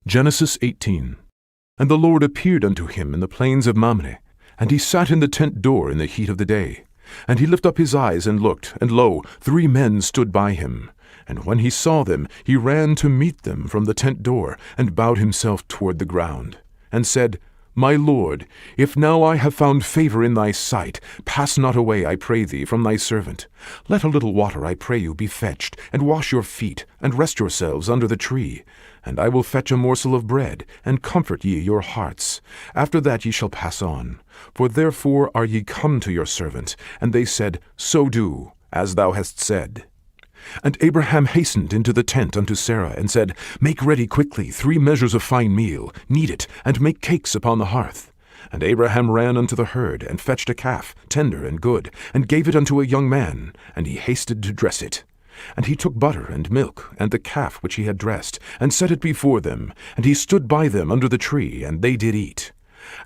Genesis 18. And the Lord appeared unto him in the plains of Mamre, and he sat in the tent door in the heat of the day. And he lifted up his eyes and looked, and lo, 3 men stood by him. And when he saw them, he ran to meet them from the tent door, and bowed himself toward the ground, and said, My Lord, if now I have found favor in thy sight, pass not away, I pray thee, from thy servant. Let a little water, I pray you, be fetched, and wash your feet, and rest yourselves under the tree. And I will fetch a morsel of bread, and comfort ye your hearts. After that ye shall pass on. For therefore are ye come to your servant. And they said, So do, as thou hast said. And Abraham hastened into the tent unto Sarah, and said, Make ready quickly 3 measures of fine meal, knead it, and make cakes upon the hearth. And Abraham ran unto the herd, and fetched a calf, tender and good, and gave it unto a young man, and he hasted to dress it. And he took butter and milk, and the calf which he had dressed, and set it before them. And he stood by them under the tree, and they did eat.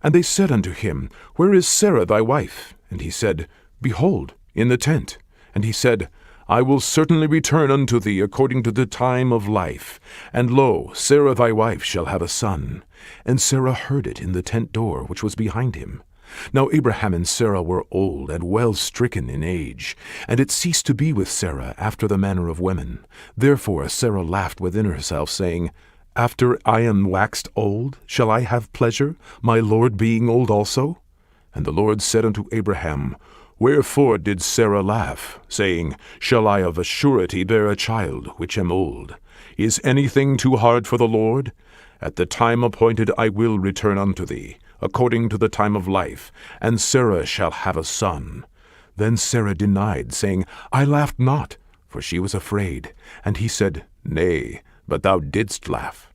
And they said unto him, Where is Sarah thy wife? And he said, Behold, in the tent. And he said, I will certainly return unto thee according to the time of life. And lo, Sarah thy wife shall have a son. And Sarah heard it in the tent door which was behind him. Now Abraham and Sarah were old and well stricken in age, and it ceased to be with Sarah after the manner of women. Therefore Sarah laughed within herself, saying, After I am waxed old, shall I have pleasure, my Lord being old also? And the Lord said unto Abraham, Wherefore did Sarah laugh, saying, Shall I of a surety bear a child, which am old? Is anything too hard for the Lord? At the time appointed I will return unto thee, according to the time of life, and Sarah shall have a son. Then Sarah denied, saying, I laughed not, for she was afraid. And he said, Nay, but thou didst laugh.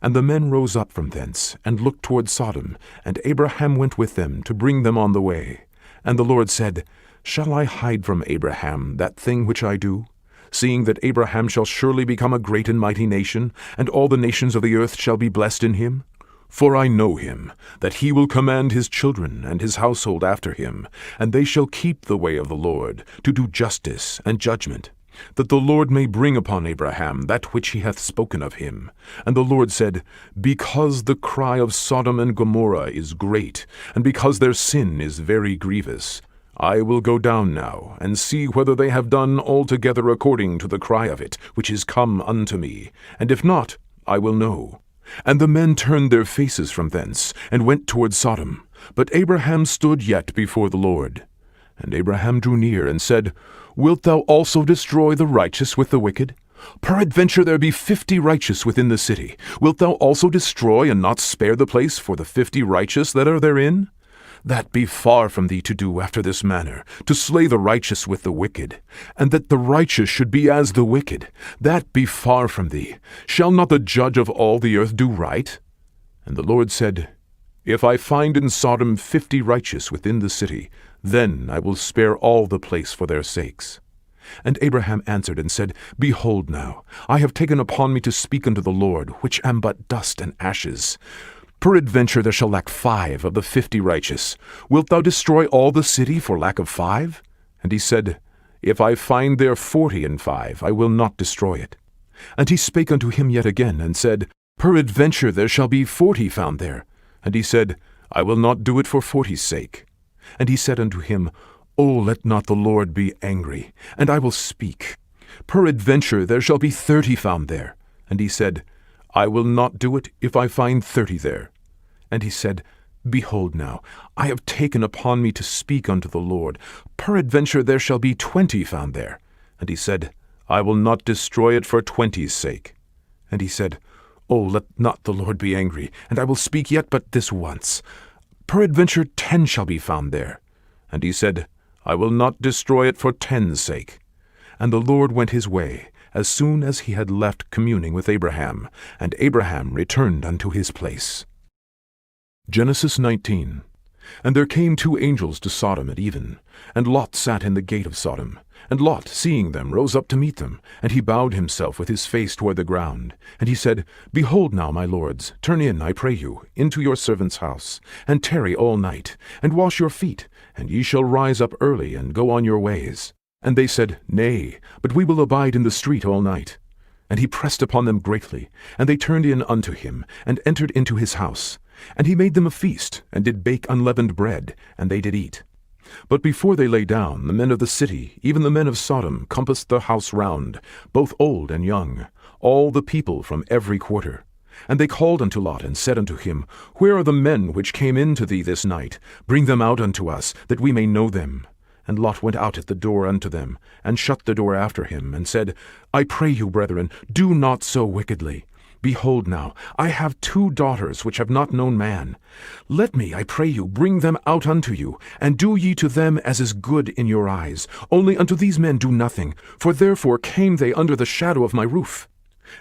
And the men rose up from thence, and looked toward Sodom, and Abraham went with them to bring them on the way. And the Lord said, Shall I hide from Abraham that thing which I do? Seeing that Abraham shall surely become a great and mighty nation, and all the nations of the earth shall be blessed in him? For I know him, that he will command his children and his household after him, and they shall keep the way of the Lord, to do justice and judgment, that the Lord may bring upon Abraham that which he hath spoken of him. And the Lord said, Because the cry of Sodom and Gomorrah is great, and because their sin is very grievous, I will go down now, and see whether they have done altogether according to the cry of it, which is come unto me, and if not, I will know. And the men turned their faces from thence, and went toward Sodom. But Abraham stood yet before the Lord. And Abraham drew near, and said, Wilt thou also destroy the righteous with the wicked? Peradventure there be 50 righteous within the city. Wilt thou also destroy and not spare the place for the 50 righteous that are therein? That be far from thee to do after this manner, to slay the righteous with the wicked, and that the righteous should be as the wicked. That be far from thee. Shall not the judge of all the earth do right? And the Lord said, If I find in Sodom 50 righteous within the city, then I will spare all the place for their sakes. And Abraham answered and said, Behold now, I have taken upon me to speak unto the Lord, which am but dust and ashes. Peradventure there shall lack 5 of the 50 righteous. Wilt thou destroy all the city for lack of 5? And he said, If I find there 45, I will not destroy it. And he spake unto him yet again, and said, Peradventure there shall be 40 found there. And he said, I will not do it for 40's sake. And he said unto him, O let not the Lord be angry, and I will speak. Peradventure there shall be 30 found there. And he said, I will not do it if I find 30 there. And he said, Behold now, I have taken upon me to speak unto the Lord. Peradventure there shall be 20 found there. And he said, I will not destroy it for 20's sake. And he said, O let not the Lord be angry, and I will speak yet but this once. Peradventure 10 shall be found there. And he said, I will not destroy it for 10's sake. And the Lord went his way, as soon as he had left communing with Abraham, and Abraham returned unto his place. Genesis 19. And there came 2 angels to Sodom at even, and Lot sat in the gate of Sodom. And Lot, seeing them, rose up to meet them, and he bowed himself with his face toward the ground. And he said, Behold now, my lords, turn in, I pray you, into your servant's house, and tarry all night, and wash your feet, and ye shall rise up early, and go on your ways. And they said, Nay, but we will abide in the street all night. And he pressed upon them greatly, and they turned in unto him, and entered into his house. And he made them a feast, and did bake unleavened bread, and they did eat. But before they lay down, the men of the city, even the men of Sodom, compassed the house round, both old and young, all the people from every quarter. And they called unto Lot, and said unto him, Where are the men which came in to thee this night? Bring them out unto us, that we may know them. And Lot went out at the door unto them, and shut the door after him, and said, I pray you, brethren, do not so wickedly. Behold now, I have 2 daughters which have not known man. Let me, I pray you, bring them out unto you, and do ye to them as is good in your eyes. Only unto these men do nothing, for therefore came they under the shadow of my roof.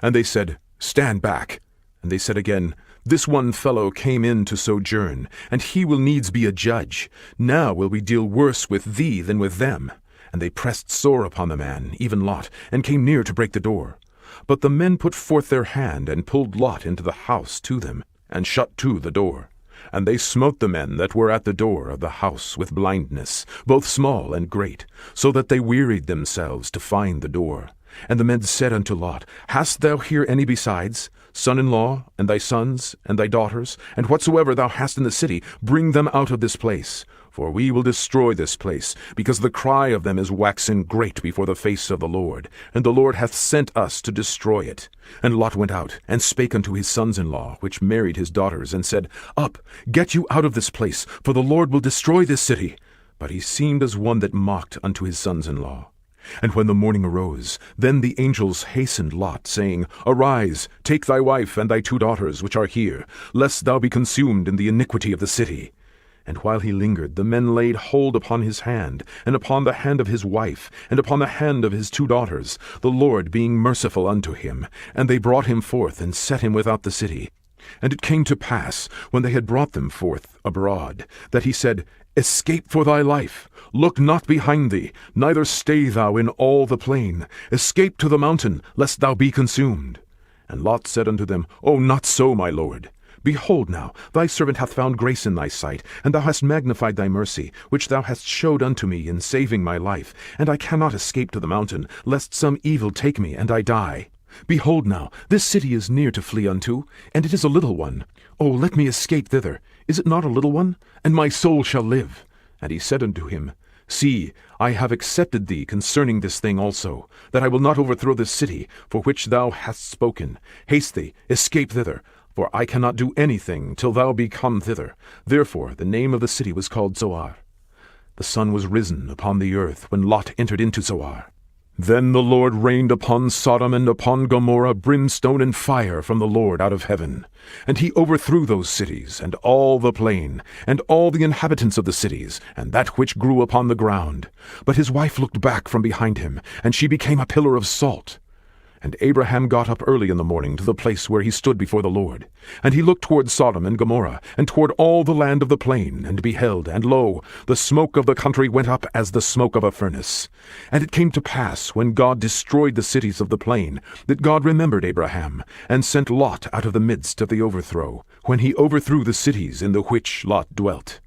And they said, Stand back. And they said again, This one fellow came in to sojourn, and he will needs be a judge. Now will we deal worse with thee than with them. And they pressed sore upon the man, even Lot, and came near to break the door. But the men put forth their hand, and pulled Lot into the house to them, and shut to the door. And they smote the men that were at the door of the house with blindness, both small and great, so that they wearied themselves to find the door. And the men said unto Lot, Hast thou here any besides? Son-in-law, and thy sons, and thy daughters, and whatsoever thou hast in the city, bring them out of this place. For we will destroy this place, because the cry of them is waxen great before the face of the Lord, and the Lord hath sent us to destroy it. And Lot went out, and spake unto his sons-in-law, which married his daughters, and said, Up, get you out of this place, for the Lord will destroy this city. But he seemed as one that mocked unto his sons-in-law. And when the morning arose, then the angels hastened Lot, saying, Arise, take thy wife and thy 2 daughters which are here, lest thou be consumed in the iniquity of the city. And while he lingered, the men laid hold upon his hand, and upon the hand of his wife, and upon the hand of his 2 daughters, the Lord being merciful unto him. And they brought him forth, and set him without the city. And it came to pass, when they had brought them forth abroad, that he said, Escape for thy life. Look not behind thee, neither stay thou in all the plain. Escape to the mountain, lest thou be consumed. And Lot said unto them, O not so, my lord. Behold now, thy servant hath found grace in thy sight, and thou hast magnified thy mercy, which thou hast showed unto me in saving my life. And I cannot escape to the mountain, lest some evil take me, and I die. Behold now, this city is near to flee unto, and it is a little one. O let me escape thither. Is it not a little one? And my soul shall live. And he said unto him, See, I have accepted thee concerning this thing also, that I will not overthrow this city, for which thou hast spoken. Haste thee, escape thither, for I cannot do anything till thou be come thither. Therefore the name of the city was called Zoar. The sun was risen upon the earth when Lot entered into Zoar. Then the Lord rained upon Sodom and upon Gomorrah brimstone and fire from the Lord out of heaven. And he overthrew those cities, and all the plain, and all the inhabitants of the cities, and that which grew upon the ground. But his wife looked back from behind him, and she became a pillar of salt. And Abraham got up early in the morning to the place where he stood before the Lord. And he looked toward Sodom and Gomorrah, and toward all the land of the plain, and beheld, and lo, the smoke of the country went up as the smoke of a furnace. And it came to pass, when God destroyed the cities of the plain, that God remembered Abraham, and sent Lot out of the midst of the overthrow, when he overthrew the cities in the which Lot dwelt.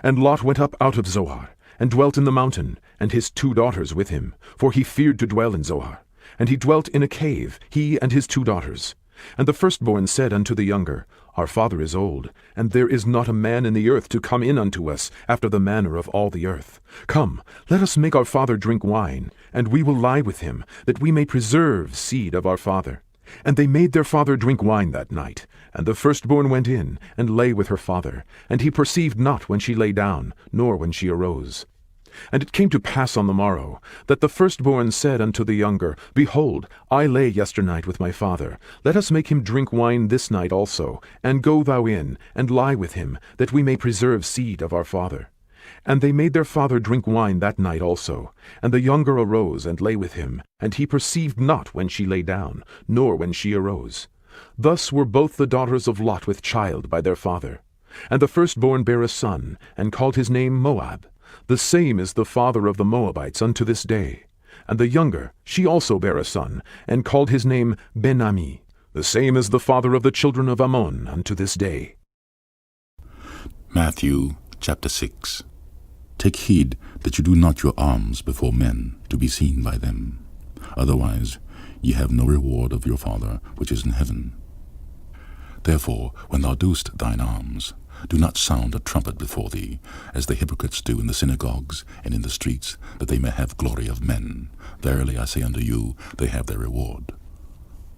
And Lot went up out of Zoar, and dwelt in the mountain, and his 2 daughters with him, for he feared to dwell in Zoar. And he dwelt in a cave, he and his 2 daughters. And the firstborn said unto the younger, Our father is old, and there is not a man in the earth to come in unto us after the manner of all the earth. Come, let us make our father drink wine, and we will lie with him, that we may preserve seed of our father. And they made their father drink wine that night. And the firstborn went in, and lay with her father. And he perceived not when she lay down, nor when she arose. And it came to pass on the morrow, that the firstborn said unto the younger, Behold, I lay yesternight with my father. Let us make him drink wine this night also, and go thou in, and lie with him, that we may preserve seed of our father. And they made their father drink wine that night also. And the younger arose and lay with him, and he perceived not when she lay down, nor when she arose. Thus were both the daughters of Lot with child by their father. And the firstborn bare a son, and called his name Moab. The same is the father of the Moabites unto this day. And the younger, she also bare a son, and called his name Ben-Ammi. The same is the father of the children of Ammon unto this day. Matthew chapter 6. Take heed that you do not your alms before men, to be seen by them. Otherwise ye have no reward of your Father which is in heaven. Therefore, when thou doest thine alms, do not sound a trumpet before thee, as the hypocrites do in the synagogues and in the streets, that they may have glory of men. Verily I say unto you, they have their reward.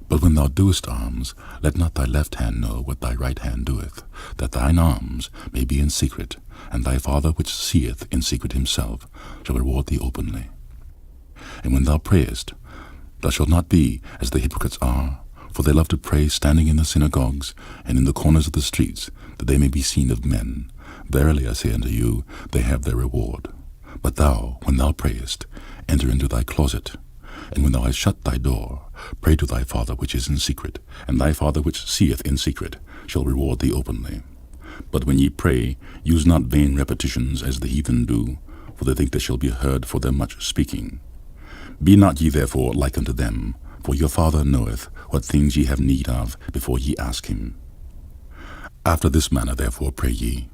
But when thou doest alms, let not thy left hand know what thy right hand doeth, that thine alms may be in secret, and thy Father which seeth in secret himself shall reward thee openly. And when thou prayest, thou shalt not be as the hypocrites are, for they love to pray standing in the synagogues and in the corners of the streets, that they may be seen of men. Verily I say unto you, they have their reward. But thou, when thou prayest, enter into thy closet, and when thou hast shut thy door, pray to thy Father which is in secret, and thy Father which seeth in secret shall reward thee openly. But when ye pray, use not vain repetitions as the heathen do, for they think they shall be heard for their much speaking. Be not ye therefore like unto them, for your Father knoweth what things ye have need of before ye ask him. After this manner therefore pray ye,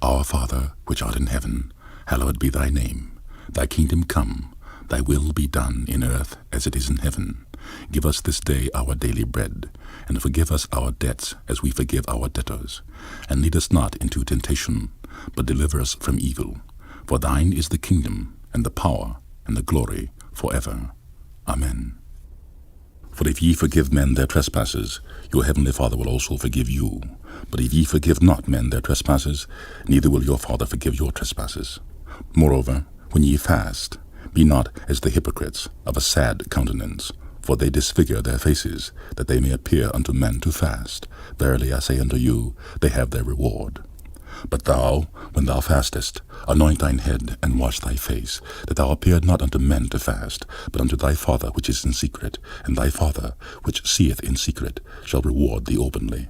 Our Father, which art in heaven, hallowed be thy name. Thy kingdom come, thy will be done in earth as it is in heaven. Give us this day our daily bread, and forgive us our debts as we forgive our debtors. And lead us not into temptation, but deliver us from evil. For thine is the kingdom, and the power, and the glory, forever. Amen. For if ye forgive men their trespasses, your heavenly Father will also forgive you. But if ye forgive not men their trespasses, neither will your Father forgive your trespasses. Moreover, when ye fast, be not as the hypocrites of a sad countenance, for they disfigure their faces, that they may appear unto men to fast. Verily I say unto you, they have their reward. But thou, when thou fastest, anoint thine head, and wash thy face, that thou appear not unto men to fast, but unto thy Father which is in secret, and thy Father which seeth in secret shall reward thee openly.